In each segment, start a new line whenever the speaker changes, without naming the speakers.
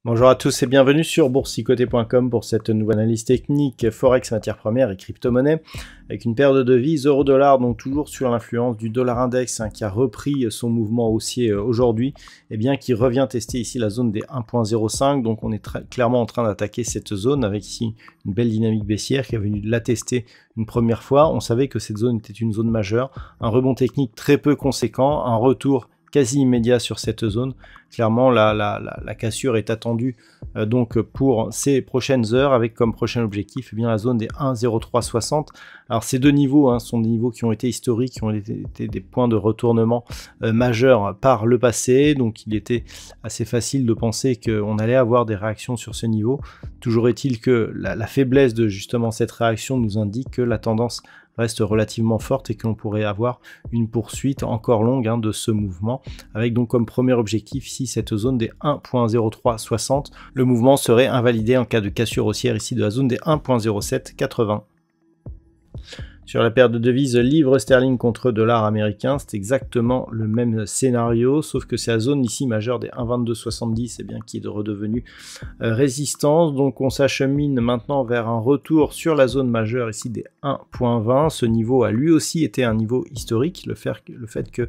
Bonjour à tous et bienvenue sur boursicoté.com pour cette nouvelle analyse technique Forex, matières premières et crypto-monnaies avec une paire de devises euro-dollar, donc toujours sur l'influence du dollar index qui a repris son mouvement haussier aujourd'hui et bien qui revient tester ici la zone des 1.05. Donc on est clairement en train d'attaquer cette zone avec ici une belle dynamique baissière qui est venue la tester une première fois. On savait que cette zone était une zone majeure, un rebond technique très peu conséquent, un retour quasi immédiat sur cette zone. Clairement la cassure est attendue donc pour ces prochaines heures avec comme prochain objectif bien la zone des 1.0360. Alors ces deux niveaux sont des niveaux qui ont été historiques, qui ont été des points de retournement majeurs par le passé, donc il était assez facile de penser qu'on allait avoir des réactions sur ce niveau. Toujours est-il que la faiblesse de justement cette réaction nous indique que la tendance reste relativement forte et que l'on pourrait avoir une poursuite encore longue de ce mouvement, avec donc comme premier objectif ici cette zone des 1.0360. Le mouvement serait invalidé en cas de cassure haussière ici de la zone des 1.0780. Sur la paire de devises livre sterling contre dollar américain, c'est exactement le même scénario, sauf que c'est la zone ici majeure des 1,2270 qui est redevenue résistance. Donc on s'achemine maintenant vers un retour sur la zone majeure ici des 1,20. Ce niveau a lui aussi été un niveau historique. Le fait que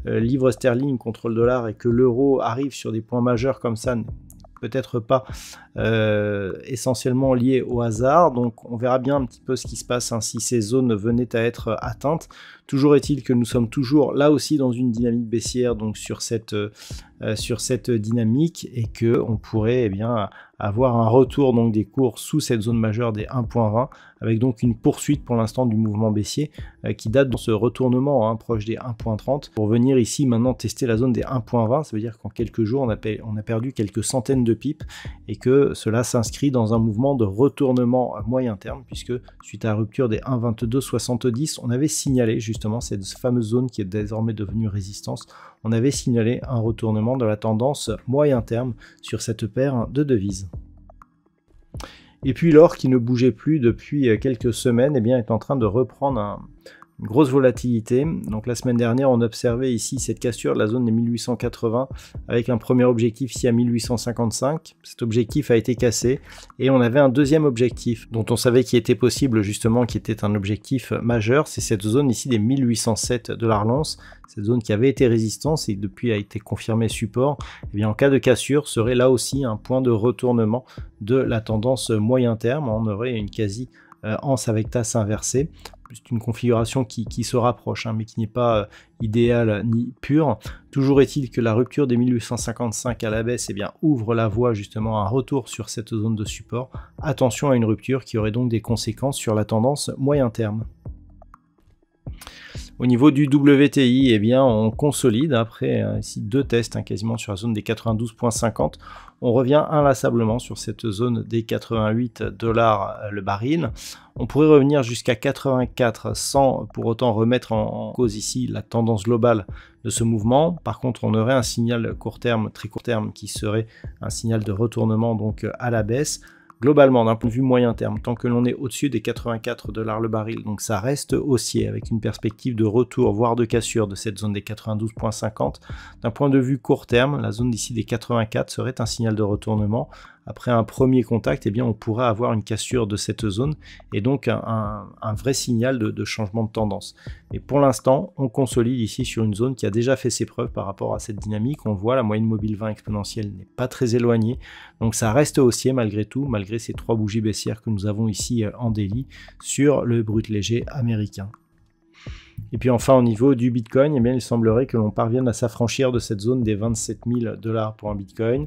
livre sterling contre le dollar et que l'euro arrive sur des points majeurs comme ça, peut-être pas essentiellement lié au hasard, donc on verra bien un petit peu ce qui se passe si ces zones venaient à être atteintes. Toujours est-il que nous sommes toujours là aussi dans une dynamique baissière, donc sur cette dynamique, et que on pourrait avoir un retour donc des cours sous cette zone majeure des 1.20, avec donc une poursuite pour l'instant du mouvement baissier qui date de ce retournement proche des 1.30 pour venir ici maintenant tester la zone des 1.20. Ça veut dire qu'en quelques jours on a perdu quelques centaines de pips et que cela s'inscrit dans un mouvement de retournement à moyen terme, puisque suite à la rupture des 1.2270 on avait signalé justement cette fameuse zone qui est désormais devenue résistance. On avait signalé un retournement de la tendance moyen terme sur cette paire de devises. Et puis l'or, qui ne bougeait plus depuis quelques semaines, est en train de reprendre une grosse volatilité. Donc la semaine dernière, on observait ici cette cassure de la zone des 1880 avec un premier objectif ici à 1855. Cet objectif a été cassé et on avait un deuxième objectif dont on savait qu'il était possible justement, qui était un objectif majeur. C'est cette zone ici des 1807 $ l'once. Cette zone qui avait été résistance et depuis a été confirmée support. En cas de cassure, serait là aussi un point de retournement de la tendance moyen terme. On aurait une quasi anse avec tasse inversée. C'est une configuration qui se rapproche, mais qui n'est pas idéale ni pure. Toujours est-il que la rupture des 1855 à la baisse ouvre la voie justement à un retour sur cette zone de support. Attention à une rupture qui aurait donc des conséquences sur la tendance moyen terme. Au niveau du WTI, on consolide après ici deux tests quasiment sur la zone des 92,50. On revient inlassablement sur cette zone des 88 $ le baril. On pourrait revenir jusqu'à 84 sans pour autant remettre en cause ici la tendance globale de ce mouvement. Par contre, on aurait un signal court terme, très court terme, qui serait un signal de retournement donc à la baisse. Globalement, d'un point de vue moyen terme, tant que l'on est au-dessus des 84 $ le baril, donc ça reste haussier avec une perspective de retour, voire de cassure de cette zone des 92,50. D'un point de vue court terme, la zone d'ici des 84 serait un signal de retournement. Après un premier contact, on pourrait avoir une cassure de cette zone et donc un vrai signal de changement de tendance. Mais pour l'instant, on consolide ici sur une zone qui a déjà fait ses preuves par rapport à cette dynamique. On voit la moyenne mobile 20 exponentielle n'est pas très éloignée, donc ça reste haussier malgré tout, malgré ces trois bougies baissières que nous avons ici en daily sur le brut léger américain. Et puis enfin au niveau du Bitcoin, il semblerait que l'on parvienne à s'affranchir de cette zone des 27 000 $ pour un Bitcoin.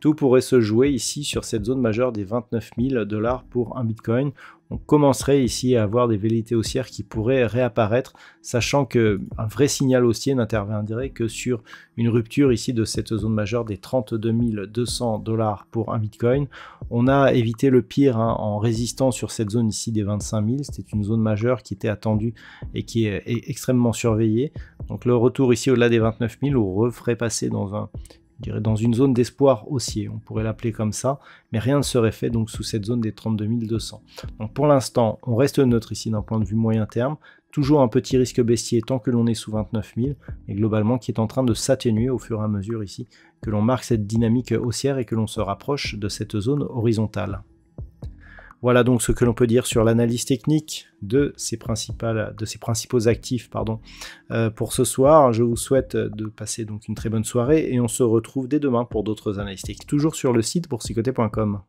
Tout pourrait se jouer ici sur cette zone majeure des 29 000 $ pour un Bitcoin. on commencerait ici à avoir des velléités haussières qui pourraient réapparaître, sachant qu'un vrai signal haussier n'interviendrait que sur une rupture ici de cette zone majeure des 32 200 $ pour un Bitcoin. On a évité le pire en résistant sur cette zone ici des 25 000, c'était une zone majeure qui était attendue et qui est extrêmement surveillée. Donc le retour ici au-delà des 29 000, on referait passer dans une zone d'espoir haussier, on pourrait l'appeler comme ça, mais rien ne serait fait donc sous cette zone des 32 200. Donc pour l'instant, on reste neutre ici d'un point de vue moyen terme, toujours un petit risque baissier tant que l'on est sous 29 000, et globalement qui est en train de s'atténuer au fur et à mesure ici que l'on marque cette dynamique haussière et que l'on se rapproche de cette zone horizontale. Voilà donc ce que l'on peut dire sur l'analyse technique de ces principaux actifs pour ce soir. Je vous souhaite de passer donc une très bonne soirée et on se retrouve dès demain pour d'autres analyses techniques, toujours sur le site boursicoté.com.